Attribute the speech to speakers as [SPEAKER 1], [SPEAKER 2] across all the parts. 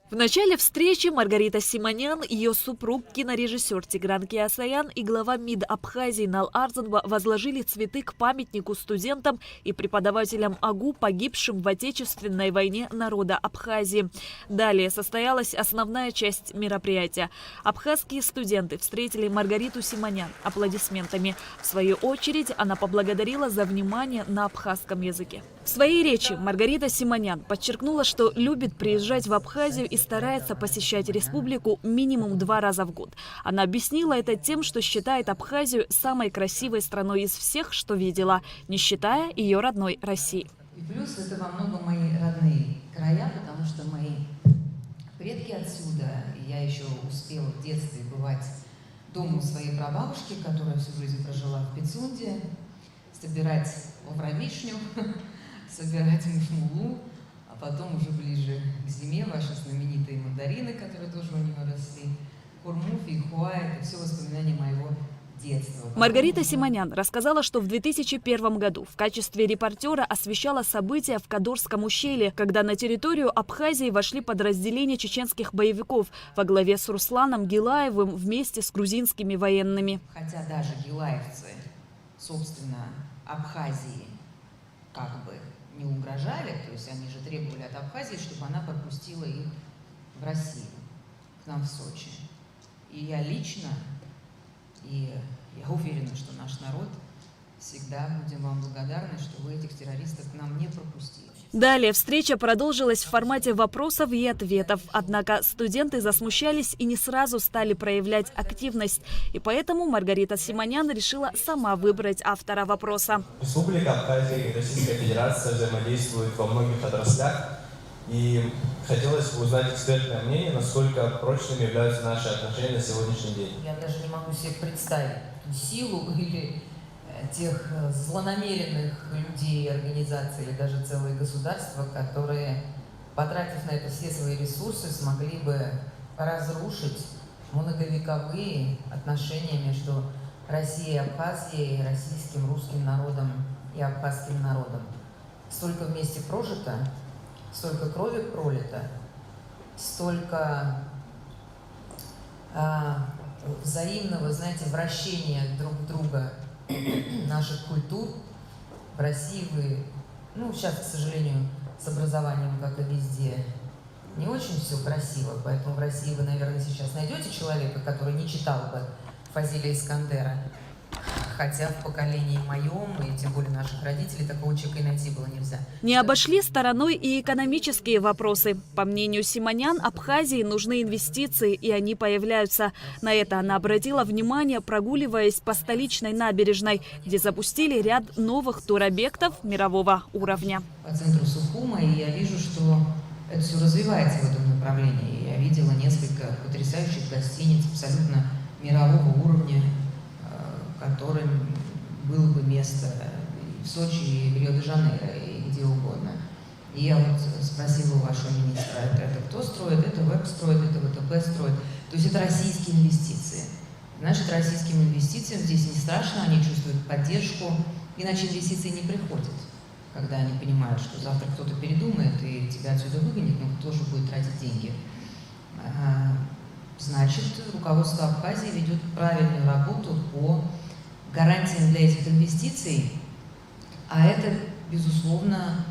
[SPEAKER 1] В начале встречи Маргарита Симонян, ее супруг, кинорежиссер Тигран Кеосаян и глава МИД Абхазии Нал Арзанба возложили цветы к памятнику студентам и преподавателям АГУ, погибшим в Отечественной войне народа Абхазии. Далее состоялась основная часть мероприятия. Абхазские студенты встретили Маргариту Симонян аплодисментами. В свою очередь она поблагодарила за внимание на абхазском языке. В своей речи Маргарита Симонян подчеркнула, что любит приезжать в Абхазию и старается посещать республику минимум 2 раза в год. Она объяснила это тем, что считает Абхазию самой красивой страной из всех, что видела, не считая ее родной России.
[SPEAKER 2] И плюс это во многом мои родные края, потому что мои предки отсюда. И я еще успела в детстве бывать дома у своей прабабушки, которая всю жизнь прожила в Пицунде, собирать лавровишню, собирать мушмулу, а потом уже ближе к зиме ваши знаменитые мандарины, которые тоже у нее росли, хурму, фейхуа, это все воспоминания моего детства.
[SPEAKER 1] Маргарита Симонян рассказала, что в 2001 году в качестве репортера освещала события в Кадорском ущелье, когда на территорию Абхазии вошли подразделения чеченских боевиков во главе с Русланом Гилаевым вместе с грузинскими военными.
[SPEAKER 2] Хотя даже гилаевцы, собственно, Абхазии как бы не угрожали, то есть они же требовали от Абхазии, чтобы она пропустила их в Россию, к нам в Сочи. И я лично, и я уверена, что наш народ всегда будем вам благодарны, что вы этих террористов к нам не пропустили.
[SPEAKER 1] Далее встреча продолжилась в формате вопросов и ответов. Однако студенты засмущались и не сразу стали проявлять активность. И поэтому Маргарита Симонян решила сама выбрать автора вопроса.
[SPEAKER 3] Республика Абхазия и Российская Федерация взаимодействуют во многих отраслях. И хотелось бы узнать экспертное мнение, насколько прочными являются наши отношения на сегодняшний день.
[SPEAKER 2] Я даже не могу себе представить силу или тех злонамеренных людей, организаций или даже целые государства, которые, потратив на это все свои ресурсы, смогли бы разрушить многовековые отношения между Россией и Абхазией, российским, русским народом и абхазским народом. Столько вместе прожито, столько крови пролито, столько взаимного, знаете, вращения друг в друга наших культур. В России вы, сейчас, к сожалению, с образованием, как и везде, не очень все красиво, поэтому в России вы, наверное, сейчас найдете человека, который не читал бы Фазиля Искандера. Хотя в поколении моем, и тем более наших родителей, такого человека и найти было нельзя.
[SPEAKER 1] Не обошли стороной и экономические вопросы. По мнению Симонян, Абхазии нужны инвестиции, и они появляются. На это она обратила внимание, прогуливаясь по столичной набережной, где запустили ряд новых туробъектов мирового уровня.
[SPEAKER 2] По центру Сухума, и я вижу, что это все развивается в этом направлении. Я видела несколько потрясающих гостиниц абсолютно мирового уровня, которым было бы место и в Сочи, и в Рио-де-Жанейро, и где угодно. И я вот спросила у вашего министра, это кто строит, это ВЭП строит, это ВТБ строит. То есть это российские инвестиции. Значит, российским инвестициям здесь не страшно, они чувствуют поддержку, иначе инвестиции не приходят, когда они понимают, что завтра кто-то передумает и тебя отсюда выгонит, но кто же будет тратить деньги. Значит, руководство Абхазии ведет правильную работу по гарантиям для этих инвестиций, а это, безусловно,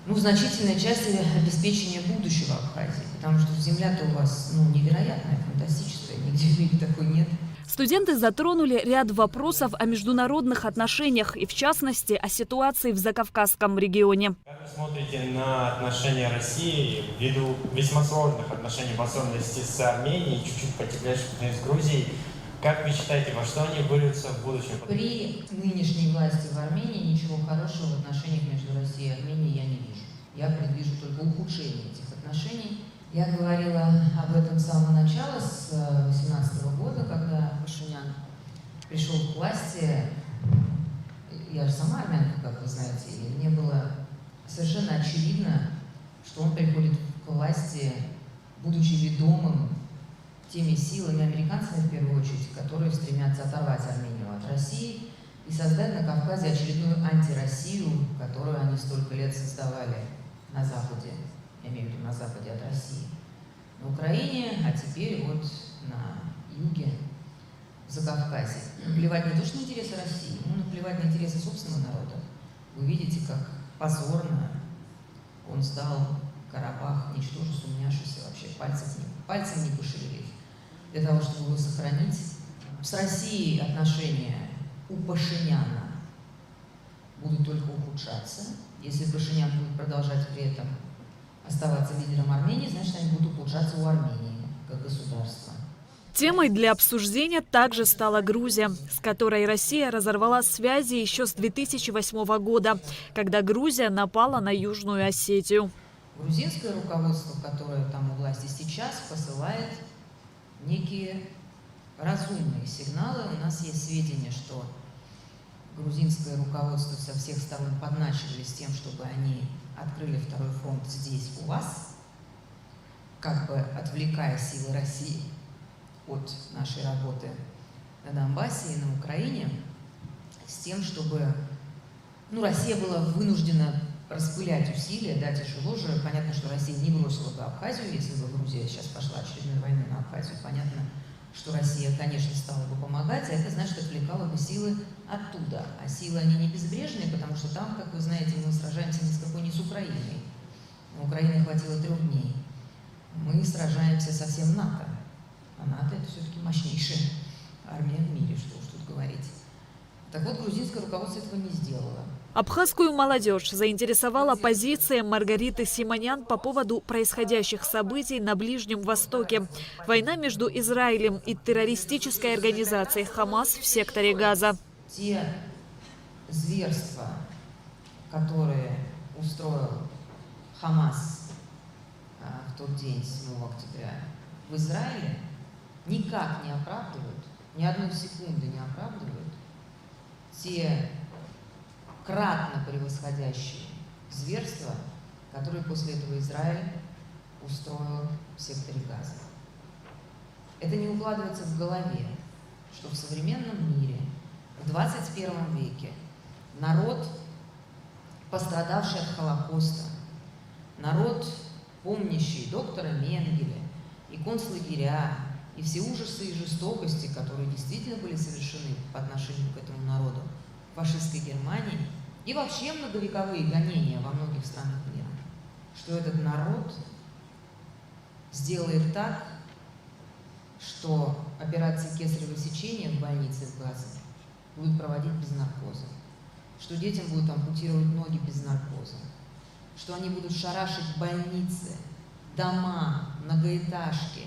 [SPEAKER 2] в значительной части обеспечения будущего Абхазии, потому что земля-то у вас невероятная, фантастическая, нигде в мире такой нет.
[SPEAKER 1] Студенты затронули ряд вопросов о международных отношениях и, в частности, о ситуации в Закавказском регионе.
[SPEAKER 4] Как вы смотрите на отношения России ввиду весьма сложных отношений, в особенности с Арменией, чуть-чуть потеплевших с Грузией? Как вы считаете, во что они выльются в будущем?
[SPEAKER 2] При нынешней власти в Армении ничего хорошего в отношениях между Россией и Арменией я не вижу. Я предвижу только ухудшение этих отношений. Я говорила об этом с самого начала, с 2018 года, когда Пашинян пришел к власти. Я же сама армянка, как вы знаете, и мне было совершенно очевидно, что он приходит к власти, будучи ведомым теми силами, американцами в первую очередь, которые стремятся оторвать Армению от России и создать на Кавказе очередную антироссию, которую они столько лет создавали на Западе, я имею в виду на Западе от России. на Украине, а теперь вот на юге Закавказья. Наплевать не то, что на интересы России, но наплевать на интересы собственного народа. Вы видите, как позорно он сдал Карабах, ничтоже сумняшися, вообще пальцем не пошевелив, для того, чтобы его сохранить. С Россией отношения у Пашиняна будут только ухудшаться. Если Пашинян будет продолжать при этом оставаться лидером Армении, значит, они будут ухудшаться у Армении как государства.
[SPEAKER 1] Темой для обсуждения также стала Грузия, с которой Россия разорвала связи еще с 2008 года, когда Грузия напала на Южную Осетию.
[SPEAKER 2] Грузинское руководство, которое там у власти сейчас, посылает некие разумные сигналы. У нас есть сведения, что грузинское руководство со всех сторон подначивали с тем, чтобы они открыли второй фронт здесь у вас, как бы отвлекая силы России от нашей работы на Донбассе и на Украине, с тем, чтобы Россия была вынуждена распылять усилия, да, тяжело же. Понятно, что Россия не бросила бы Абхазию, если бы Грузия сейчас пошла очередной войной на Абхазию. Понятно, что Россия, конечно, стала бы помогать, а это значит, отвлекала бы силы оттуда. А силы, они не безбрежные, потому что там, как вы знаете, мы сражаемся ни с какой, не с Украиной. На Украине хватило 3 дней. Мы сражаемся со всем НАТО. А НАТО — это все-таки мощнейшая армия в мире, что уж тут говорить. Так вот, грузинское руководство этого не сделало.
[SPEAKER 1] Абхазскую молодежь заинтересовала позиция Маргариты Симонян по поводу происходящих событий на Ближнем Востоке. Война между Израилем и террористической организацией «Хамас» в секторе Газа.
[SPEAKER 2] Те зверства, которые устроил Хамас в тот день, 7 октября, в Израиле, никак не оправдывают, ни одной секунды не оправдывают те кратно превосходящие зверства, которые после этого Израиль устроил в секторе Газа. Это не укладывается в голове, что в современном мире, в 21 веке, народ, пострадавший от Холокоста, народ, помнящий доктора Менгеля и концлагеря, и все ужасы и жестокости, которые действительно были совершены по отношению к этому народу в фашистской Германии, и вообще многовековые гонения во многих странах мира, что этот народ сделает так, что операции кесарево сечения в больнице в Газе будут проводить без наркоза, что детям будут ампутировать ноги без наркоза, что они будут шарашить больницы, дома, многоэтажки,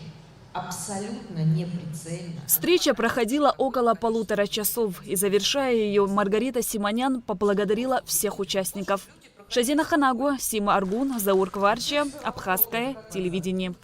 [SPEAKER 2] абсолютно неприцельно.
[SPEAKER 1] Встреча проходила около 1,5 часов, и, завершая ее, Маргарита Симонян поблагодарила всех участников. Шазина Ханагу, Сима Аргун, Заур Кварча, Абхазское телевидение.